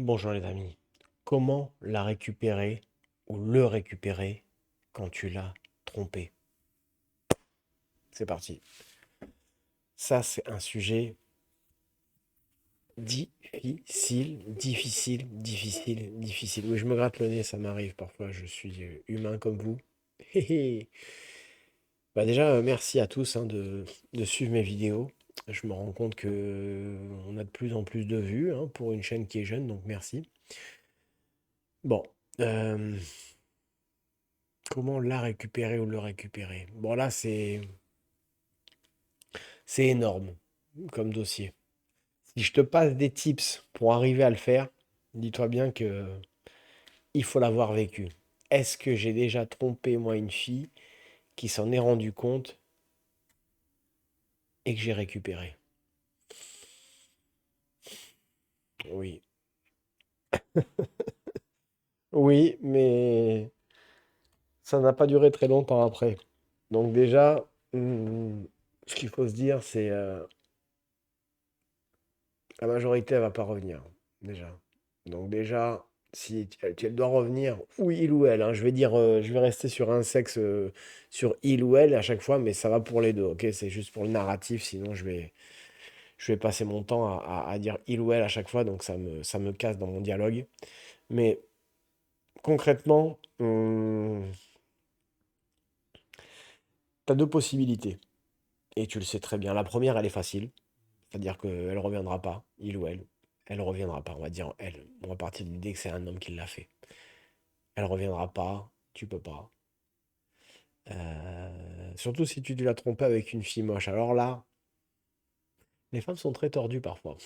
Bonjour les amis. Comment la récupérer ou le récupérer quand tu l'as trompé? C'est parti. Ça, c'est un sujet difficile, difficile, difficile, difficile. Oui, je me gratte le nez, ça m'arrive parfois. Je suis humain comme vous. Hé, hé. Bah déjà, merci à tous hein, de suivre mes vidéos. Je me rends compte que on a de plus en plus de vues hein, pour une chaîne qui est jeune, donc merci. Bon, euh, comment la récupérer ou le récupérer? Bon, là, c'est énorme comme dossier. Si je te passe des tips pour arriver à le faire, dis-toi bien que il faut l'avoir vécu. Est-ce que j'ai déjà trompé, moi, une fille qui s'en est rendu compte et que j'ai récupéré? Oui. Oui, mais ça n'a pas duré très longtemps après. Donc déjà, ce qu'il faut se dire, c'est la majorité, elle va pas revenir, déjà. Donc déjà, si elle doit revenir, ou il ou elle, hein, je vais dire, je vais rester sur un sexe, sur il ou elle à chaque fois, mais ça va pour les deux, ok? C'est juste pour le narratif, sinon je vais passer mon temps à dire il ou elle à chaque fois, donc ça me casse dans mon dialogue. Mais concrètement, tu as deux possibilités, et tu le sais très bien. La première, elle est facile, c'est-à-dire qu'elle ne reviendra pas, il ou elle. Elle ne reviendra pas, on va dire elle. On va partir de l'idée que c'est un homme qui l'a fait. Elle reviendra pas, tu peux pas. Surtout si tu l'as trompé avec une fille moche. Alors là, les femmes sont très tordues parfois.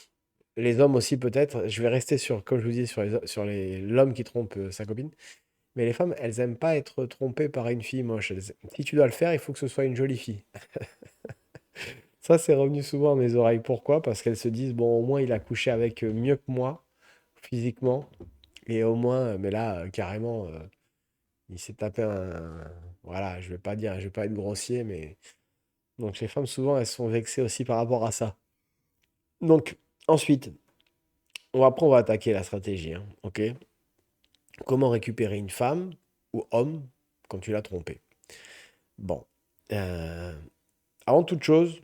Les hommes aussi peut-être. Je vais rester sur, comme je vous dis, l'homme qui trompe sa copine. Mais les femmes, elles aiment pas être trompées par une fille moche. Si tu dois le faire, il faut que ce soit une jolie fille. Ça, c'est revenu souvent à mes oreilles. Pourquoi? Parce qu'elles se disent, bon, au moins, il a couché avec mieux que moi, physiquement. Et au moins, mais là, carrément, il s'est tapé Voilà, je vais pas être grossier, mais donc les femmes, souvent, elles sont vexées aussi par rapport à ça. Donc, ensuite, après, on va attaquer la stratégie, hein, ok? Comment récupérer une femme ou homme quand tu l'as trompé? Bon, euh, avant toute chose,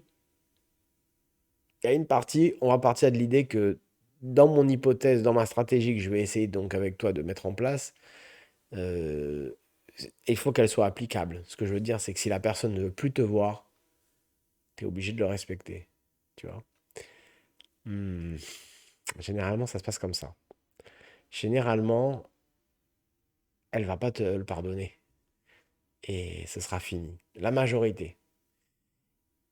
il y a une partie, on va partir de l'idée que dans mon hypothèse, dans ma stratégie que je vais essayer donc avec toi de mettre en place, euh, il faut qu'elle soit applicable. Ce que je veux dire, c'est que si la personne ne veut plus te voir, tu es obligé de le respecter, tu vois? Hmm. Généralement, ça se passe comme ça. Généralement, elle va pas te le pardonner. Et ce sera fini. La majorité.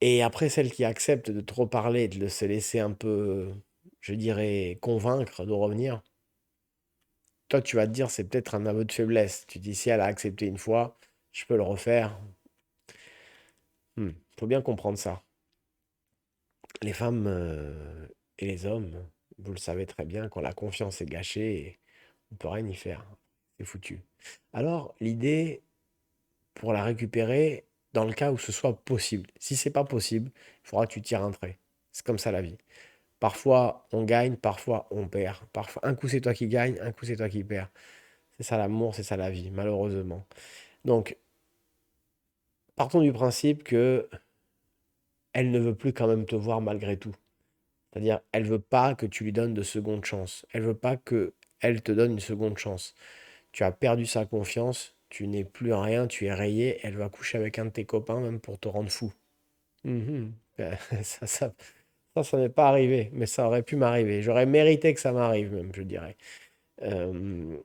Et après, celle qui accepte de trop parler, de se laisser un peu, je dirais, convaincre de revenir, toi, tu vas te dire, c'est peut-être un aveu de faiblesse. Tu te dis, si elle a accepté une fois, je peux le refaire. Faut bien comprendre ça. Les femmes et les hommes, vous le savez très bien, quand la confiance est gâchée, on peut rien y faire. C'est foutu. Alors, l'idée, pour la récupérer dans le cas où ce soit possible. Si c'est pas possible, il faudra que tu tires un trait. C'est comme ça la vie. Parfois on gagne, parfois on perd. Parfois un coup c'est toi qui gagne, un coup c'est toi qui perds. C'est ça l'amour, c'est ça la vie, malheureusement. Donc partons du principe que elle ne veut plus quand même te voir malgré tout. C'est-à-dire elle veut pas que tu lui donnes de seconde chance. Elle veut pas que elle te donne une seconde chance. Tu as perdu sa confiance, tu n'es plus rien, tu es rayé, elle va coucher avec un de tes copains même pour te rendre fou. Mhm. Ça, ça n'est pas arrivé, mais ça aurait pu m'arriver. J'aurais mérité que ça m'arrive même, je dirais.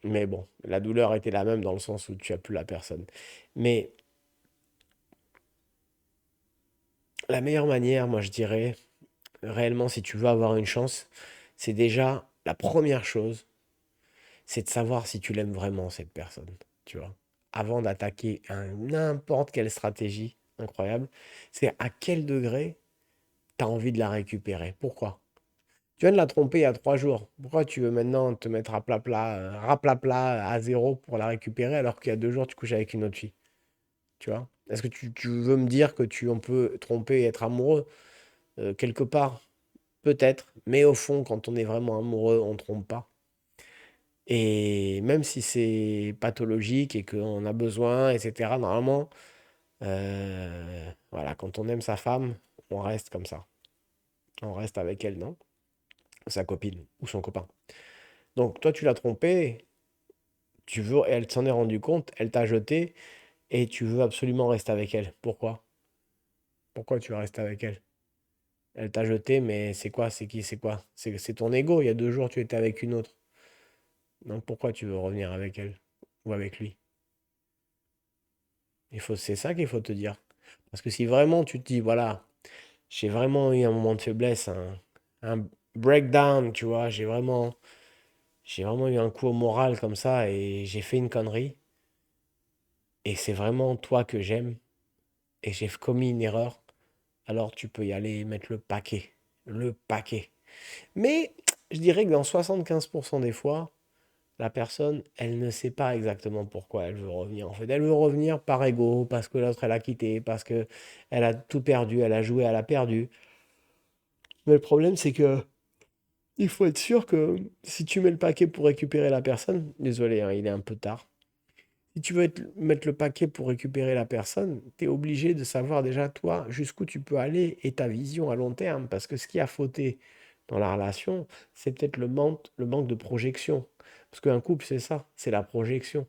Mais bon, la douleur était la même dans le sens où tu as plus la personne. Mais la meilleure manière, moi je dirais, réellement, si tu veux avoir une chance, c'est déjà la première chose, c'est de savoir si tu l'aimes vraiment, cette personne, tu vois. Avant d'attaquer n'importe quelle stratégie incroyable, c'est à quel degré tu as envie de la récupérer. Pourquoi? Tu viens de la tromper il y a 3 jours. Pourquoi tu veux maintenant te mettre à plat plat, raplapla à zéro pour la récupérer alors qu'il y a 2 jours tu couches avec une autre fille? Tu vois? Est-ce que tu veux me dire que on peut tromper et être amoureux quelque part? Peut-être. Mais au fond, quand on est vraiment amoureux, on ne trompe pas. Et même si c'est pathologique et qu'on a besoin, etc., normalement, voilà, quand on aime sa femme, on reste comme ça. On reste avec elle, non? Sa copine ou son copain. Donc toi, tu l'as trompée, tu veux, elle s'en est rendue compte, elle t'a jeté et tu veux absolument rester avec elle. Pourquoi? Pourquoi tu veux rester avec elle? Elle t'a jeté, mais c'est quoi? C'est qui? C'est quoi? C'est ton ego. Il y a 2 jours, tu étais avec une autre. Donc pourquoi tu veux revenir avec elle ou avec lui? C'est ça qu'il faut te dire. Parce que si vraiment tu te dis, voilà, j'ai vraiment eu un moment de faiblesse, un breakdown, tu vois, j'ai vraiment eu un coup au moral comme ça et j'ai fait une connerie et c'est vraiment toi que j'aime et j'ai commis une erreur, alors tu peux y aller et mettre le paquet. Le paquet. Mais je dirais que dans 75% des fois, la personne, elle ne sait pas exactement pourquoi elle veut revenir. En fait, elle veut revenir par ego, parce que l'autre, elle a quitté, parce que elle a tout perdu, elle a joué, elle a perdu. Mais le problème, c'est que il faut être sûr que si tu mets le paquet pour récupérer la personne, désolé, hein, il est un peu tard. Si tu veux mettre le paquet pour récupérer la personne, tu es obligé de savoir déjà, toi, jusqu'où tu peux aller et ta vision à long terme. Parce que ce qui a fauté dans la relation, c'est peut-être le manque de projection. Parce qu'un couple, c'est ça, c'est la projection.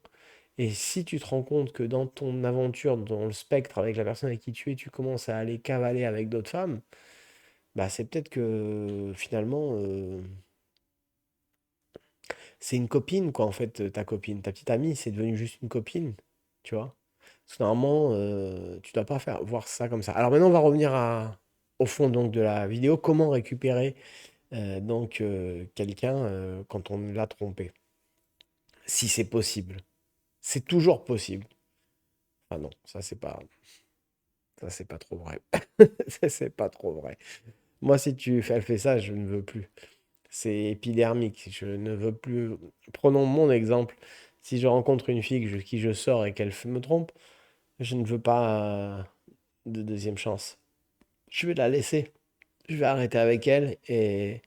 Et si tu te rends compte que dans ton aventure, dans le spectre avec la personne avec qui tu es, tu commences à aller cavaler avec d'autres femmes, bah c'est peut-être que finalement, c'est une copine, quoi, en fait, ta copine. Ta petite amie, c'est devenu juste une copine, tu vois. Parce que normalement, tu dois pas voir ça comme ça. Alors maintenant, on va revenir au fond donc, de la vidéo. Comment récupérer donc quelqu'un quand on l'a trompé? Si c'est possible. C'est toujours possible. Ah non, ça c'est pas trop vrai. Ça c'est pas trop vrai. Moi, si elle fait ça, je ne veux plus. C'est épidermique. Je ne veux plus. Prenons mon exemple. Si je rencontre une fille qui je sors et qu'elle me trompe, je ne veux pas de deuxième chance. Je vais la laisser. Je vais arrêter avec elle et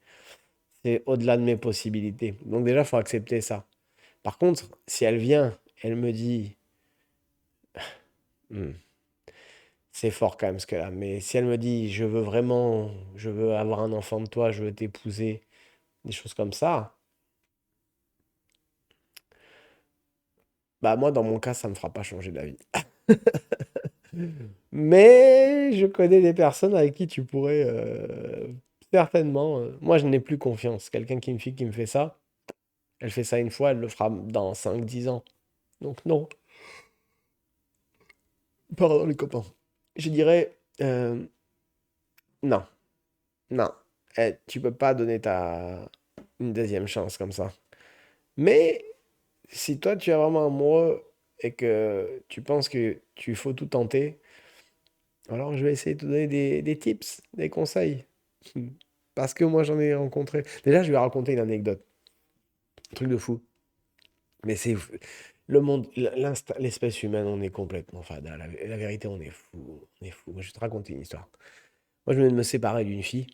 c'est au-delà de mes possibilités. Donc déjà, il faut accepter ça. Par contre, si elle vient, elle me dit, Hmm, c'est fort quand même ce qu'elle a, mais si elle me dit, je veux avoir un enfant de toi, je veux t'épouser, des choses comme ça, bah moi, dans mon cas, ça me fera pas changer d'avis. Mais je connais des personnes avec qui tu pourrais certainement. Moi, je n'ai plus confiance. Quelqu'un qui me fait ça, elle fait ça une fois, elle le fera dans 5 10 ans. Donc non, pardon les copains. Je dirais non, non. Tu peux pas donner une deuxième chance comme ça. Mais si toi tu es vraiment amoureux et que tu penses que tu faut tout tenter, alors je vais essayer de te donner des tips, des conseils. Parce que moi j'en ai rencontré. Déjà, je vais raconter une anecdote. Un truc de fou. Mais c'est le monde, l'espèce humaine, on est complètement fada. La vérité, on est fou. On est fou. Moi, je vais te raconter une histoire. Moi, je venais de me séparer d'une fille,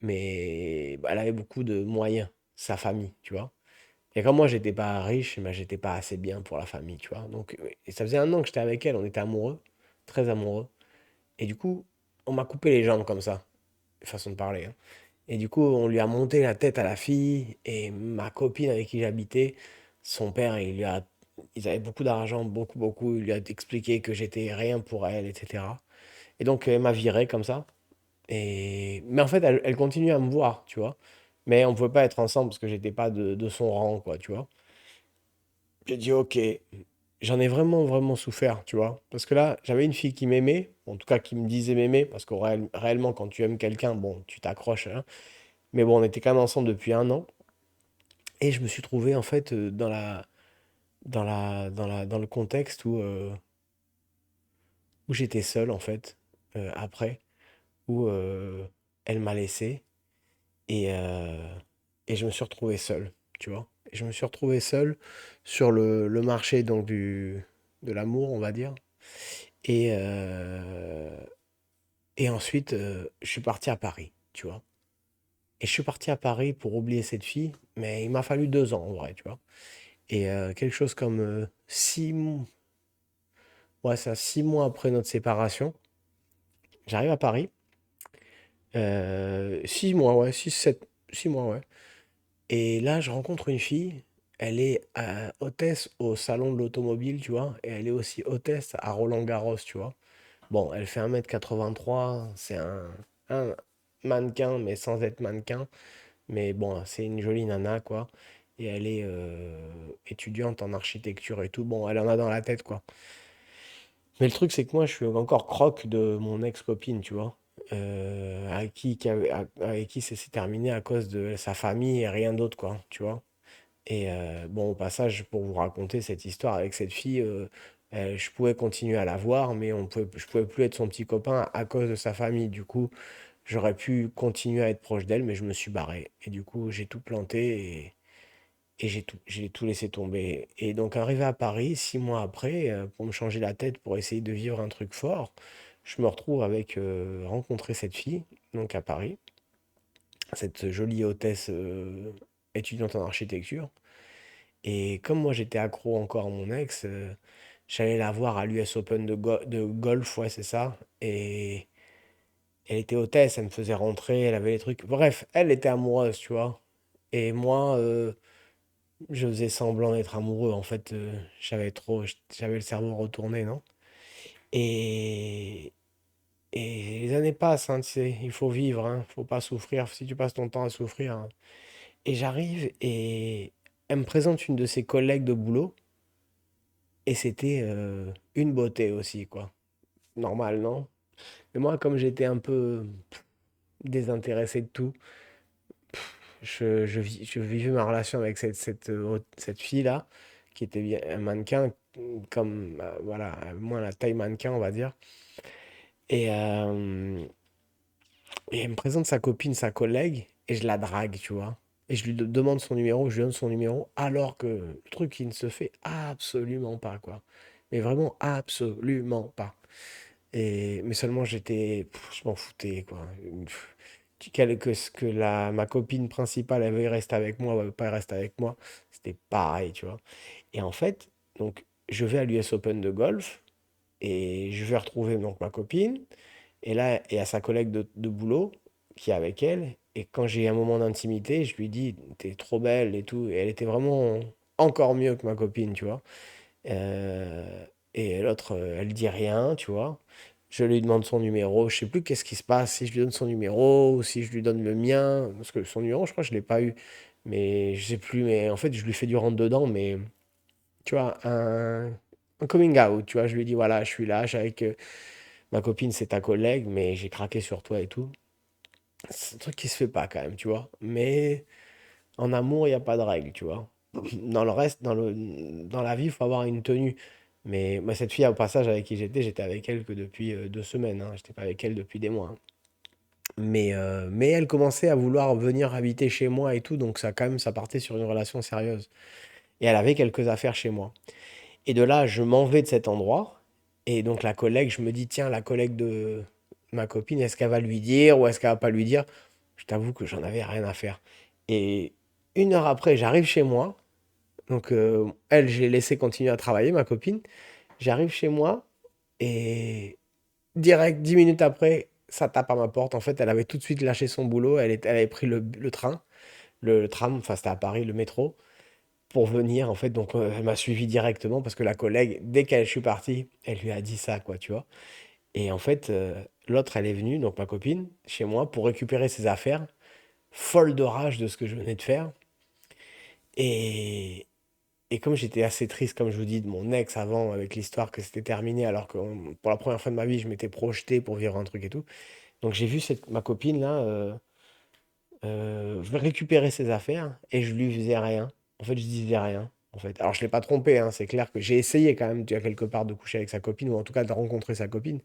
mais bah, elle avait beaucoup de moyens, sa famille, tu vois. Et comme moi, j'étais pas riche, bah, j'étais pas assez bien pour la famille, tu vois. Donc, et ça faisait un an que j'étais avec elle, on était amoureux, très amoureux. Et du coup, on m'a coupé les jambes comme ça, façon de parler, hein. Et du coup, on lui a monté la tête à la fille. Et ma copine avec qui j'habitais, son père, ils avaient beaucoup d'argent, beaucoup, beaucoup. Il lui a expliqué que j'étais rien pour elle, etc. Et donc, elle m'a viré comme ça. Mais en fait, elle continue à me voir, tu vois. Mais on ne pouvait pas être ensemble parce que j'étais pas de son rang, quoi, tu vois. J'ai dit, ok, j'en ai vraiment, vraiment souffert, tu vois. Parce que là, j'avais une fille qui m'aimait, en tout cas qui me disait m'aimer, parce que réellement, quand tu aimes quelqu'un, bon, tu t'accroches, hein. Mais bon, on était quand même ensemble depuis un an. Et je me suis trouvé en fait dans le contexte où j'étais seul en fait, après, où elle m'a laissé et, euh, et je me suis retrouvé seul, tu vois. Et je me suis retrouvé seul sur le marché donc de l'amour, on va dire. Et, euh, et ensuite, je suis parti à Paris, tu vois. Et je suis parti à Paris pour oublier cette fille, mais il m'a fallu 2 ans en vrai, tu vois. Et quelque chose comme 6 mois, ouais, ça, 6 mois après notre séparation, j'arrive à Paris. 6 mois, ouais, 6 mois, ouais. Et là, je rencontre une fille. Elle est hôtesse au salon de l'automobile, tu vois. Et elle est aussi hôtesse à Roland-Garros, tu vois. Bon, elle fait 1,83 m, c'est un mannequin, mais sans être mannequin. Mais bon, c'est une jolie nana, quoi. Et elle est étudiante en architecture et tout. Bon, elle en a dans la tête, quoi. Mais le truc, c'est que moi, je suis encore croque de mon ex-copine, tu vois. Avec qui ça s'est terminé à cause de sa famille et rien d'autre, quoi, tu vois. Et bon, au passage, pour vous raconter cette histoire avec cette fille, je pouvais continuer à la voir, mais je pouvais plus être son petit copain à cause de sa famille. Du coup, j'aurais pu continuer à être proche d'elle, mais je me suis barré. Et du coup, j'ai tout planté et j'ai tout laissé tomber. Et donc, arrivé à Paris, 6 mois après, pour me changer la tête, pour essayer de vivre un truc fort, je me retrouve avec rencontrer cette fille, donc à Paris, cette jolie hôtesse étudiante en architecture. Et comme moi j'étais accro encore à mon ex, j'allais la voir à l'US Open de golf, ouais, c'est ça. Et elle était hôtesse, elle me faisait rentrer, elle avait les trucs. Bref, elle était amoureuse, tu vois. Et moi, je faisais semblant d'être amoureux. En fait, j'avais le cerveau retourné, non? Et, et les années passent, hein, tu sais, il faut vivre, hein, faut pas souffrir. Si tu passes ton temps à souffrir, hein. Et j'arrive et elle me présente une de ses collègues de boulot. Et c'était une beauté aussi, quoi. Normal, non? Mais moi, comme j'étais un peu désintéressé de tout, je vivais ma relation avec cette fille-là, qui était bien un mannequin, comme, voilà, moins la taille mannequin, on va dire. Et, et elle me présente sa copine, sa collègue, et je la drague, tu vois. Et je lui demande son numéro, je lui donne son numéro, alors que le truc, il ne se fait absolument pas, quoi. Mais vraiment absolument pas. Mais seulement je m'en foutais, quoi. Pff, ma copine principale, elle veuille rester avec moi, ou elle veut pas rester avec moi, c'était pareil, tu vois. Et en fait, donc, je vais à l'US Open de golf, et je vais retrouver donc ma copine, et là, il y a sa collègue de boulot qui est avec elle, et quand j'ai un moment d'intimité, je lui dis, t'es trop belle et tout, et elle était vraiment encore mieux que ma copine, tu vois. Euh, et l'autre, elle dit rien, tu vois. Je lui demande son numéro. Je sais plus qu'est-ce qui se passe, si je lui donne son numéro ou si je lui donne le mien. Parce que son numéro, je crois que je l'ai pas eu. Mais je sais plus. Mais en fait, je lui fais du rentre-dedans. Mais tu vois, un coming out. Tu vois, je lui dis voilà, je suis là. Je suis avec ma copine, c'est ta collègue, mais j'ai craqué sur toi et tout. C'est un truc qui se fait pas quand même, tu vois. Mais en amour, il n'y a pas de règle, tu vois. Dans le reste, dans la vie, il faut avoir une tenue. Mais moi, cette fille, au passage, avec qui j'étais avec elle que depuis 2 semaines, hein. J'étais pas avec elle depuis des mois, hein. Mais elle commençait à vouloir venir habiter chez moi et tout, donc ça, quand même, ça partait sur une relation sérieuse. Et elle avait quelques affaires chez moi. Et de là, je m'en vais de cet endroit. Et donc, la collègue, je me dis, tiens, la collègue de ma copine, est-ce qu'elle va lui dire ou est-ce qu'elle va pas lui dire? Je t'avoue que j'en avais rien à faire. Et 1 heure après, j'arrive chez moi. Donc, elle, j'ai laissé continuer à travailler, ma copine. J'arrive chez moi et direct, 10 minutes après, ça tape à ma porte. En fait, elle avait tout de suite lâché son boulot. Elle avait pris le train, le tram, enfin, c'était à Paris, le métro, pour venir. En fait, donc, elle m'a suivi directement parce que la collègue, dès qu'elle je suis parti, elle lui a dit ça, quoi, tu vois. Et en fait, l'autre, elle est venue, donc ma copine, chez moi, pour récupérer ses affaires, folle de rage de ce que je venais de faire. Et, Et comme j'étais assez triste, comme je vous dis, de mon ex avant, avec l'histoire que c'était terminé, alors que pour la première fois de ma vie, je m'étais projeté pour vivre un truc et tout. Donc j'ai vu ma copine là récupérer ses affaires et je lui faisais rien. En fait, je disais rien. En fait. Alors je l'ai pas trompé, hein, c'est clair que j'ai essayé quand même, tu vois, quelque part de coucher avec sa copine, ou en tout cas de rencontrer sa copine.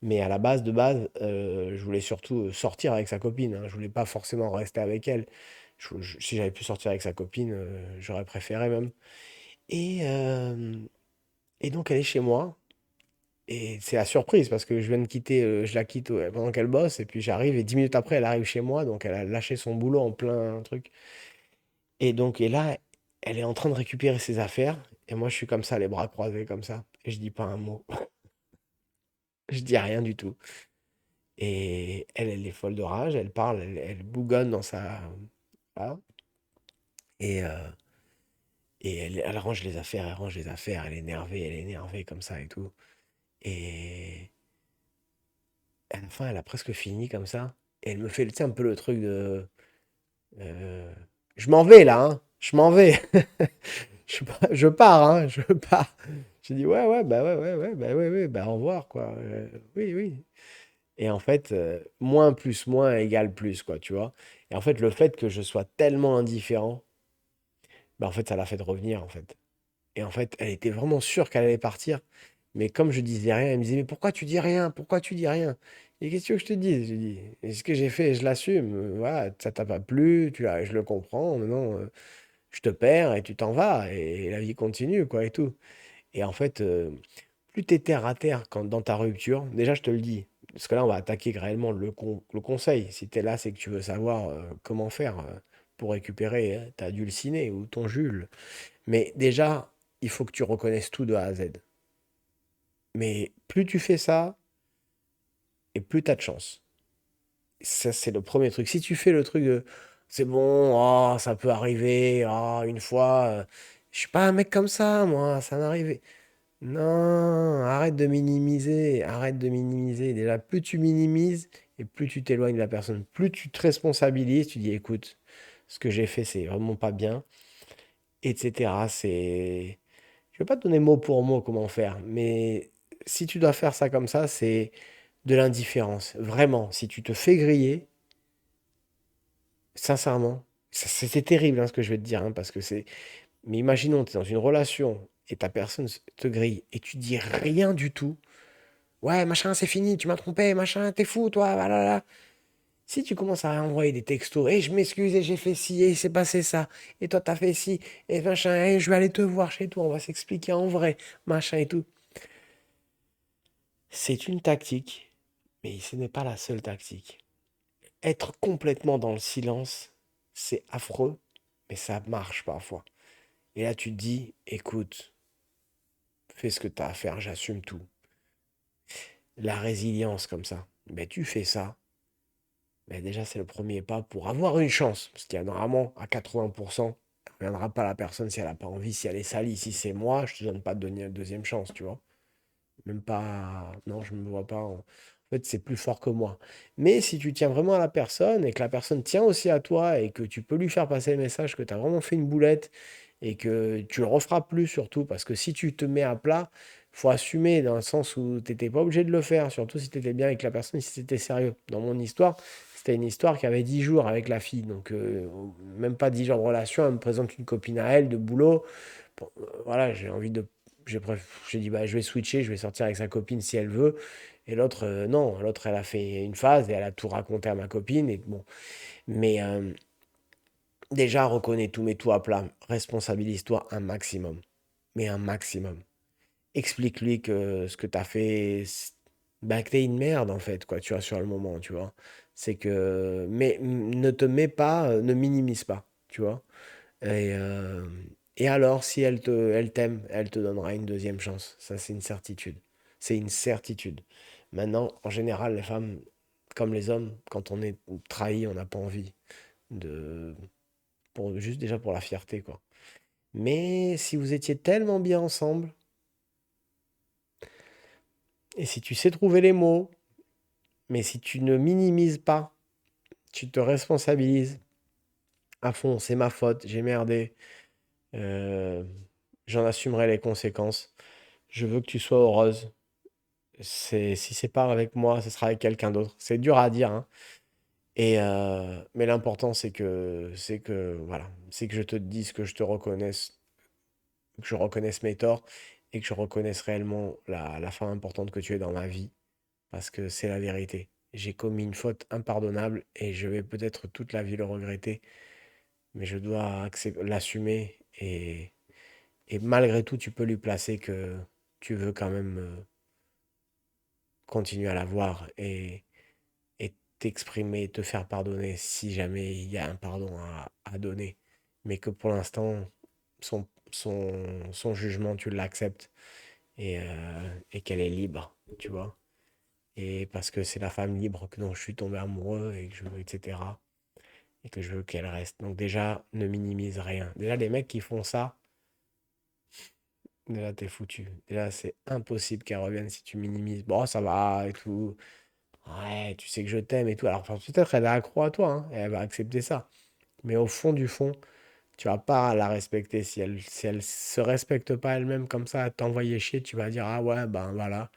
Mais à la base, de base, je voulais surtout sortir avec sa copine, hein. Je voulais pas forcément rester avec elle. Si j'avais pu sortir avec sa copine, j'aurais préféré même. Et, euh, et donc elle est chez moi. Et c'est la surprise parce que je viens de quitter, je la quitte pendant qu'elle bosse et puis j'arrive et 10 minutes après, elle arrive chez moi, donc elle a lâché son boulot en plein truc. Et là, elle est en train de récupérer ses affaires et moi je suis comme ça, les bras croisés comme ça et je dis pas un mot. Je dis rien du tout. Et elle est folle de rage, elle parle, elle bougonne dans sa... Voilà. Et, euh, et elle range les affaires, elle range les affaires, elle est énervée comme ça et tout. Et à la fin, elle a presque fini comme ça. Et elle me fait, tu sais, un peu le truc de... euh, je m'en vais là, hein, je m'en vais. Je pars, hein, je pars. J'ai dit, ouais, ouais, bah ouais, ouais, ouais, bah ouais, ouais, bah au revoir, quoi. Oui, oui. Et en fait, moins plus moins égale plus, quoi, tu vois. Et en fait, le fait que je sois tellement indifférent, bah en fait, ça l'a fait revenir, en fait. Et en fait, elle était vraiment sûre qu'elle allait partir. Mais comme je disais rien, elle me disait, mais pourquoi tu dis rien? Pourquoi tu dis rien? Et qu'est-ce que je te dis? J'ai dit, et ce que j'ai fait, je l'assume. Voilà, ça t'a pas plu, je le comprends. Maintenant, je te perds et tu t'en vas. Et la vie continue, quoi, et tout. Et en fait, plus tu es terre à terre dans ta rupture, déjà, je te le dis. Parce que là, on va attaquer réellement le conseil. Si tu es là, c'est que tu veux savoir comment faire pour récupérer ta dulcinée ou ton Jules. Mais déjà, il faut que tu reconnaisses tout de A à Z. Mais plus tu fais ça, et plus tu as de chance. Ça, c'est le premier truc. Si tu fais le truc de c'est bon, oh, ça peut arriver, oh, une fois, je suis pas un mec comme ça, moi, ça m'est arrivé. Non, arrête de minimiser, arrête de minimiser. Déjà, plus tu minimises et plus tu t'éloignes de la personne, plus tu te responsabilises, tu dis écoute, ce que j'ai fait, c'est vraiment pas bien, etc. C'est. Je vais pas te donner mot pour mot comment faire, mais si tu dois faire ça comme ça, c'est de l'indifférence. Vraiment, si tu te fais griller, sincèrement, c'est terrible hein, ce que je vais te dire, hein, parce que c'est. Mais imaginons, tu es dans une relation et ta personne te grille et tu dis rien du tout. Ouais, machin, c'est fini, tu m'as trompé, machin, t'es fou, toi, voilà. Si tu commences à envoyer des textos, et je m'excuse, et j'ai fait ci, et il s'est passé ça, et toi t'as fait ci, et machin, et je vais aller te voir chez toi, on va s'expliquer en vrai, machin et tout. C'est une tactique, mais ce n'est pas la seule tactique. Être complètement dans le silence, c'est affreux, mais ça marche parfois. Et là, tu te dis, écoute, fais ce que tu as à faire, j'assume tout. La résilience comme ça, ben, tu fais ça, ben, déjà c'est le premier pas pour avoir une chance. Parce qu'il y a normalement à 80%, elle ne reviendra pas la personne si elle n'a pas envie, si elle est salie. Si c'est moi, je te donne pas de donner une deuxième chance, tu vois. Même pas. Non, je ne me vois pas. En fait, c'est plus fort que moi. Mais si tu tiens vraiment à la personne et que la personne tient aussi à toi et que tu peux lui faire passer le message que tu as vraiment fait une boulette et que tu le referas plus surtout, parce que si tu te mets à plat, faut assumer dans le sens où tu n'étais pas obligé de le faire, surtout si tu étais bien avec la personne, si c'était sérieux. Dans mon histoire, c'était une histoire qui avait 10 jours avec la fille, donc même pas 10 jours de relation, elle me présente une copine à elle de boulot. Bon, voilà, j'ai envie de j'ai dit, bah, je vais switcher, je vais sortir avec sa copine si elle veut. Et l'autre, non. L'autre, elle a fait une phase et elle a tout raconté à ma copine. Et bon. Mais déjà, reconnais tout, mets tout à plat. Responsabilise-toi un maximum. Mais un maximum. Explique-lui que ce que tu as fait, bah, que t'es une merde, en fait, quoi, tu vois, sur le moment, tu vois. C'est que. Mais ne te mets pas, ne minimise pas, tu vois. Et, euh, et alors, si elle t'aime, elle te donnera une deuxième chance. Ça, c'est une certitude. C'est une certitude. Maintenant, en général, les femmes, comme les hommes, quand on est trahi, on n'a pas envie de, juste déjà pour la fierté, quoi. Mais si vous étiez tellement bien ensemble, et si tu sais trouver les mots, mais si tu ne minimises pas, tu te responsabilises à fond, c'est ma faute, j'ai merdé, euh, j'en assumerai les conséquences. Je veux que tu sois heureuse. Si c'est pas avec moi, ce sera avec quelqu'un d'autre. C'est dur à dire, hein. Mais l'important, voilà, c'est que je te dise que je te reconnaisse, que je reconnaisse mes torts et que je reconnaisse réellement la femme importante que tu es dans ma vie, parce que c'est la vérité. J'ai commis une faute impardonnable et je vais peut-être toute la vie le regretter, mais je dois l'assumer et malgré tout, tu peux lui placer que tu veux quand même. continuer à la voir et t'exprimer, te faire pardonner si jamais il y a un pardon à donner. Mais que pour l'instant, son jugement, tu l'acceptes et qu'elle est libre, tu vois. Et parce que c'est la femme libre que dont je suis tombé amoureux et que je veux, etc. Et que je veux qu'elle reste. Donc déjà, ne minimise rien. Déjà, les mecs qui font ça, déjà, t'es foutu. Déjà, c'est impossible qu'elle revienne si tu minimises. Bon, ça va et tout. Ouais, tu sais que je t'aime et tout. Alors, enfin, peut-être elle est accro à toi, hein, et elle va accepter ça. Mais au fond du fond, tu vas pas la respecter. Si elle se respecte pas elle-même comme ça, à t'envoyer chier, tu vas dire, ah ouais, ben voilà,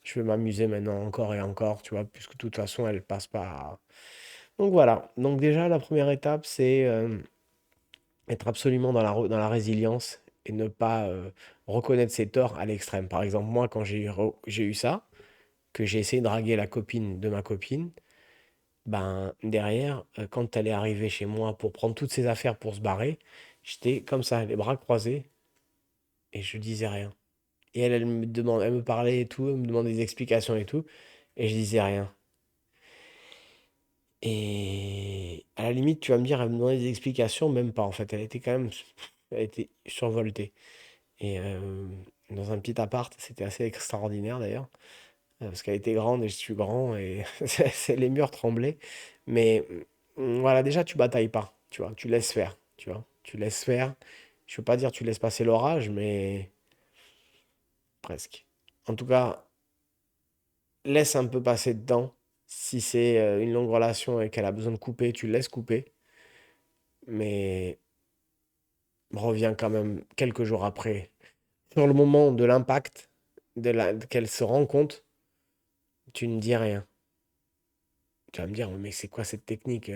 je vais m'amuser maintenant encore et encore, tu vois, puisque de toute façon, elle passe pas Donc voilà. Donc déjà, la première étape, c'est être absolument dans la résilience et ne pas reconnaître ses torts à l'extrême. Par exemple, moi, quand j'ai eu ça, que j'ai essayé de draguer la copine de ma copine, ben derrière, quand elle est arrivée chez moi pour prendre toutes ses affaires pour se barrer, j'étais comme ça, les bras croisés, et je disais rien. Et elle me parlait et tout, elle me demandait des explications et tout, et je disais rien. Et à la limite, tu vas me dire, elle me demandait des explications, même pas en fait. Elle était quand même, elle était survoltée. Et dans un petit appart, c'était assez extraordinaire d'ailleurs, parce qu'elle était grande et je suis grand et les murs tremblaient. Mais voilà, déjà tu batailles pas, tu vois, tu laisses faire, tu vois, tu laisses faire. Je veux pas dire tu laisses passer l'orage, mais presque. En tout cas, laisse un peu passer de temps. Si c'est une longue relation et qu'elle a besoin de couper, tu laisses couper, mais reviens quand même quelques jours après. Sur le moment de l'impact, qu'elle se rend compte, tu ne dis rien. Tu vas me dire, mais c'est quoi cette technique?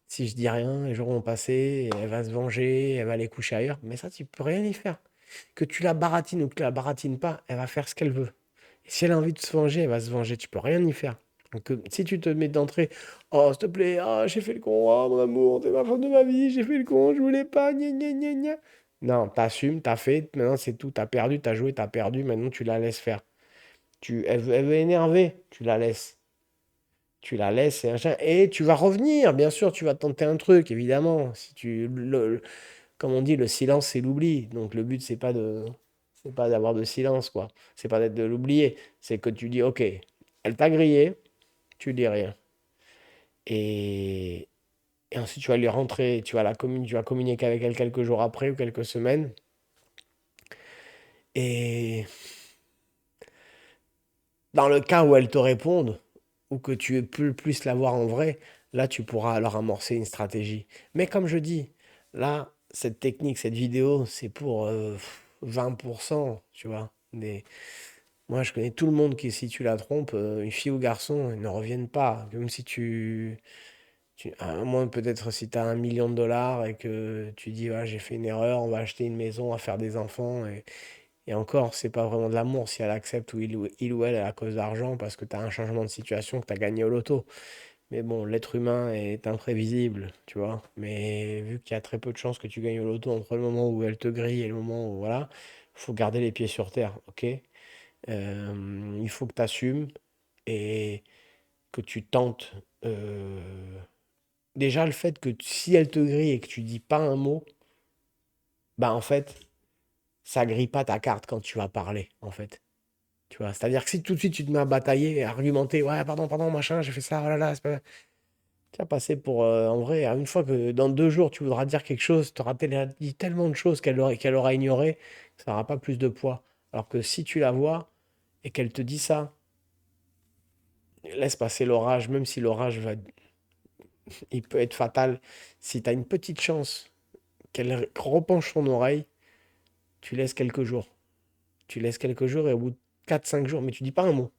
Si je dis rien, les jours vont passer, et elle va se venger, elle va aller coucher ailleurs. Mais ça, tu peux rien y faire. Que tu la baratines ou que tu la baratines pas, elle va faire ce qu'elle veut. Et si elle a envie de se venger, elle va se venger. Tu peux rien y faire. Donc, si tu te mets d'entrée, oh, s'il te plaît, ah, j'ai fait le con, oh, mon amour, t'es ma femme de ma vie, j'ai fait le con, je voulais pas, gna gna gna gna. Non, t'assumes, t'as fait, maintenant c'est tout, t'as perdu, t'as joué, t'as perdu, maintenant tu la laisses faire. Elle veut énerver, tu la laisses. Tu la laisses et machin. Et tu vas revenir, bien sûr, tu vas tenter un truc, évidemment. Si tu, comme on dit, le silence, c'est l'oubli. Donc le but, c'est pas d'avoir de silence, quoi. C'est pas d'être de l'oublier. C'est que tu dis, ok, elle t'a grillé, tu dis rien. Et, et ensuite, tu vas lui rentrer, tu vas communiquer avec elle quelques jours après ou quelques semaines. Et dans le cas où elle te réponde, ou que tu aies plus la voir en vrai, là, tu pourras alors amorcer une stratégie. Mais comme je dis, là, cette technique, cette vidéo, c'est pour 20%, tu vois. Moi, je connais tout le monde qui, si tu la trompes, une fille ou garçon, ils ne reviennent pas. Même si à moins peut-être si tu as 1 million de dollars et que tu dis, ah, j'ai fait une erreur, on va acheter une maison, on va faire des enfants. Et encore, c'est pas vraiment de l'amour si elle accepte ou il ou elle à cause d'argent parce que tu as un changement de situation que tu as gagné au loto. Mais bon, l'être humain est imprévisible, tu vois. Mais vu qu'il y a très peu de chances que tu gagnes au loto entre le moment où elle te grille et le moment où, voilà, faut garder les pieds sur terre, ok? Il faut que tu assumes et que tu tentes. Déjà, le fait que si elle te grille et que tu dis pas un mot, bah en fait, ça grille pas ta carte quand tu vas parler, en fait. Tu vois, c'est-à-dire que si tout de suite tu te mets à batailler, à argumenter, ouais, pardon, pardon, machin, j'ai fait ça, oh là là, c'est pas... Tu vas passer pour, en vrai, une fois que dans 2 jours tu voudras dire quelque chose, tu auras dit tellement de choses qu'elle aura ignorées, que ça n'aura pas plus de poids. Alors que si tu la vois et qu'elle te dit ça, laisse passer l'orage, même si il peut être fatal. Si tu as une petite chance qu'elle repenche son oreille, tu laisses quelques jours. Tu laisses quelques jours et au bout de 4 5 jours, mais tu dis pas un mot.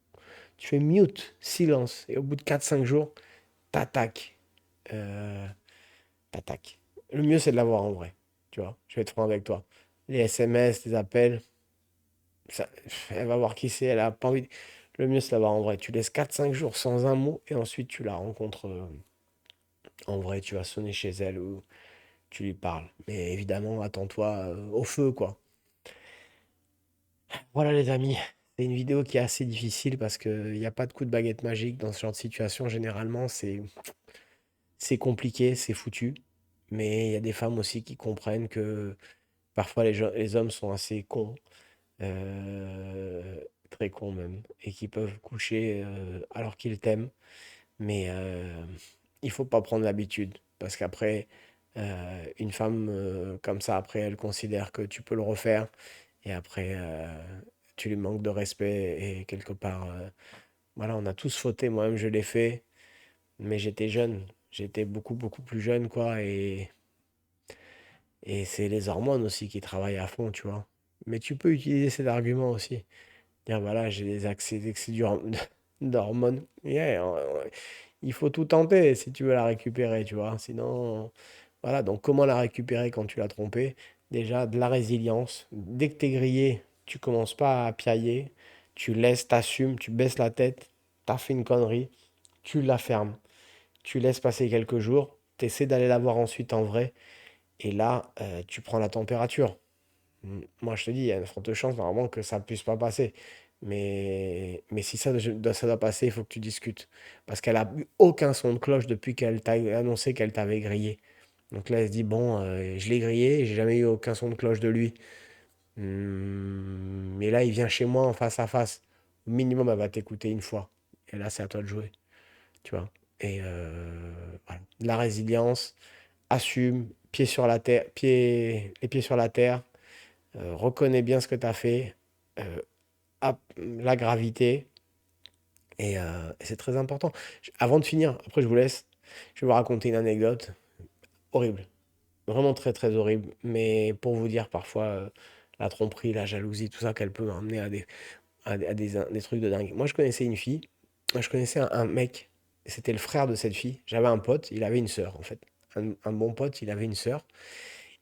Tu fais mute, silence. Et au bout de 4 5 jours, t'attaques. Euh, t'attaques. Le mieux, c'est de l'avoir en vrai. Tu vois, je vais être franc avec toi. Les SMS, les appels, ça, elle va voir qui c'est, elle a pas envie. Le mieux, c'est d'avoir en vrai. Tu laisses 4 5 jours sans un mot et ensuite tu la rencontres en vrai. Tu vas sonner chez elle ou tu lui parles. Mais évidemment, attends-toi au feu, quoi. Voilà, les amis. C'est une vidéo qui est assez difficile parce qu'il n'y a pas de coup de baguette magique dans ce genre de situation. Généralement, c'est compliqué, c'est foutu. Mais il y a des femmes aussi qui comprennent que parfois les hommes sont assez cons, très cons même, et qui peuvent coucher alors qu'ils t'aiment. Mais il faut pas prendre l'habitude parce qu'après, une femme comme ça, après, elle considère que tu peux le refaire et après, tu lui manques de respect et quelque part, voilà, on a tous fauté. Moi-même, je l'ai fait, mais j'étais jeune. J'étais beaucoup, beaucoup plus jeune, quoi, et c'est les hormones aussi qui travaillent à fond, tu vois. Mais tu peux utiliser cet argument aussi. Dire, voilà, j'ai des excès d'hormones. Yeah, il faut tout tenter si tu veux la récupérer, tu vois. Sinon, voilà. Donc, comment la récupérer quand tu l'as trompée? Déjà, de la résilience. Dès que t'es grillé, tu commences pas à piailler. Tu laisses, t'assumes, tu baisses la tête. T'as fait une connerie. Tu la fermes. Tu laisses passer quelques jours. T'essaies d'aller la voir ensuite en vrai. Et là, tu prends la température. Moi, je te dis, il y a une forte chance normalement que ça puisse pas passer. Mais si ça doit passer, il faut que tu discutes. Parce qu'elle a eu aucun son de cloche depuis qu'elle t'a annoncé qu'elle t'avait grillé. Donc là, elle se dit, bon, je l'ai grillé, j'ai jamais eu aucun son de cloche de lui. Mais là, il vient chez moi en face à face. Au minimum, elle va t'écouter une fois. Et là, c'est à toi de jouer, tu vois. Et voilà. De la résilience, assume, pied sur la terre, les pieds sur la terre, reconnais bien ce que tu as fait, euh, la gravité, et c'est très important. Avant de finir, après je vous laisse, je vais vous raconter une anecdote horrible, vraiment très très horrible, mais pour vous dire parfois la tromperie, la jalousie, tout ça qu'elle peut m'emmener à des trucs de dingue. Moi je connaissais une fille, je connaissais un mec, c'était le frère de cette fille, j'avais un pote, il avait une sœur en fait. Un bon pote, il avait une sœur.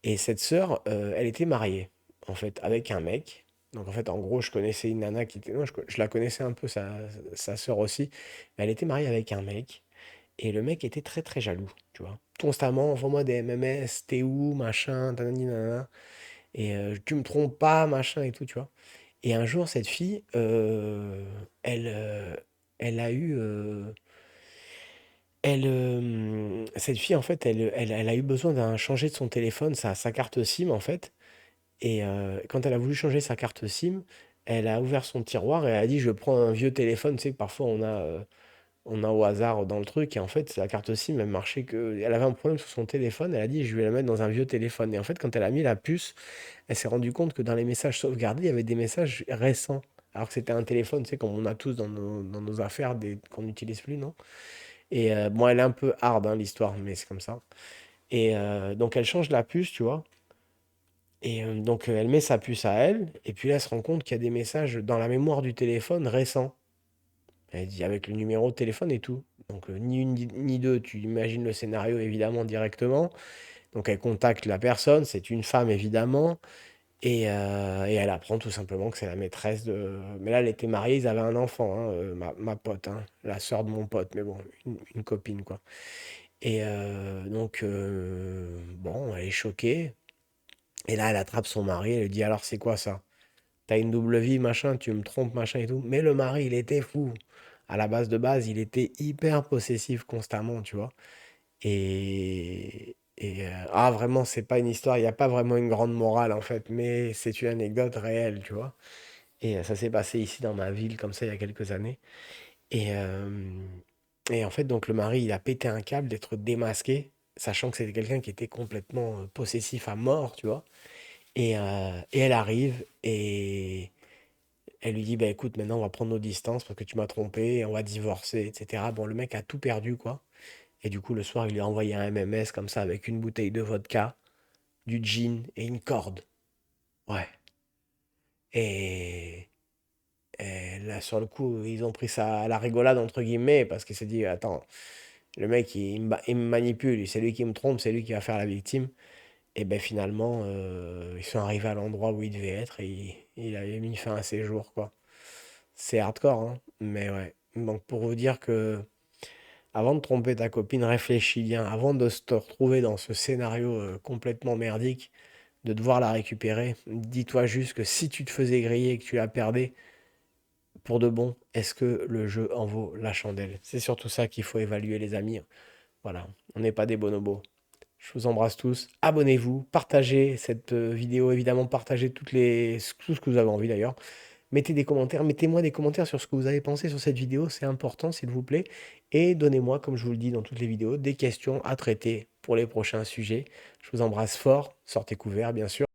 Et cette sœur, elle était mariée, en fait, avec un mec. Donc, en fait, en gros, je connaissais une nana qui était. Non, je la connaissais un peu, sa sœur aussi. Mais elle était mariée avec un mec. Et le mec était très, très jaloux, tu vois. Constamment, envoie-moi des MMS, t'es où, machin, tanani, nanana. Et tu me trompes pas, machin et tout, tu vois. Et un jour, cette fille, elle, elle a eu. Cette fille, en fait, elle a eu besoin d'un changer de son téléphone, sa carte SIM, en fait. Et quand elle a voulu changer sa carte SIM, elle a ouvert son tiroir et elle a dit, je prends un vieux téléphone. Tu sais que parfois on a au hasard dans le truc. Et en fait, la carte SIM, elle marchait que. Elle avait un problème sur son téléphone. Elle a dit, je vais la mettre dans un vieux téléphone. Et en fait, quand elle a mis la puce, elle s'est rendue compte que dans les messages sauvegardés, il y avait des messages récents. Alors que c'était un téléphone, tu sais, comme on a tous dans nos affaires, qu'on n'utilise plus, non? Et bon, elle est un peu hard, hein, l'histoire, mais c'est comme ça. Et donc, elle change la puce, tu vois. Et donc, elle met sa puce à elle, et puis là, elle se rend compte qu'il y a des messages dans la mémoire du téléphone récents. Elle dit avec le numéro de téléphone et tout. Donc, ni une ni deux, tu imagines le scénario évidemment directement. Donc, elle contacte la personne, c'est une femme évidemment, et elle apprend tout simplement que c'est la maîtresse de. Mais là, elle était mariée, ils avaient un enfant, hein, ma pote, hein, la sœur de mon pote, mais bon, une copine quoi. Et donc, bon, elle est choquée. Et là, elle attrape son mari, elle lui dit alors c'est quoi ça? T'as une double vie, machin, tu me trompes, machin et tout. Mais le mari, il était fou. À la base, il était hyper possessif constamment, tu vois. Ah, vraiment, c'est pas une histoire, il n'y a pas vraiment une grande morale en fait, mais c'est une anecdote réelle, tu vois. Et ça s'est passé ici dans ma ville, comme ça, il y a quelques années. Et, en fait, donc le mari, il a pété un câble d'être démasqué, sachant que c'était quelqu'un qui était complètement possessif à mort, tu vois. Et elle arrive et elle lui dit, bah écoute, maintenant on va prendre nos distances parce que tu m'as trompé, on va divorcer, etc. Bon, le mec a tout perdu, quoi. Et du coup, le soir, il lui a envoyé un MMS comme ça avec une bouteille de vodka, du gin et une corde. Ouais. Et, et là, sur le coup, ils ont pris ça à la rigolade, entre guillemets, parce qu'il s'est dit, attends, le mec, il me manipule, c'est lui qui me trompe, c'est lui qui va faire la victime. Et ben finalement, ils sont arrivés à l'endroit où ils devaient être et il avait mis fin à ses jours, quoi. C'est hardcore, hein, mais ouais. Donc pour vous dire que avant de tromper ta copine, réfléchis bien. Avant de te retrouver dans ce scénario complètement merdique, de devoir la récupérer, dis-toi juste que si tu te faisais griller et que tu la perdais, pour de bon, est-ce que le jeu en vaut la chandelle? C'est surtout ça qu'il faut évaluer, les amis. Voilà, on n'est pas des bonobos. Je vous embrasse tous. Abonnez-vous, partagez cette vidéo, évidemment, partagez tout ce que vous avez envie d'ailleurs. Mettez des commentaires, mettez-moi des commentaires sur ce que vous avez pensé sur cette vidéo, c'est important, s'il vous plaît. Et donnez-moi, comme je vous le dis dans toutes les vidéos, des questions à traiter pour les prochains sujets. Je vous embrasse fort, sortez couverts, bien sûr.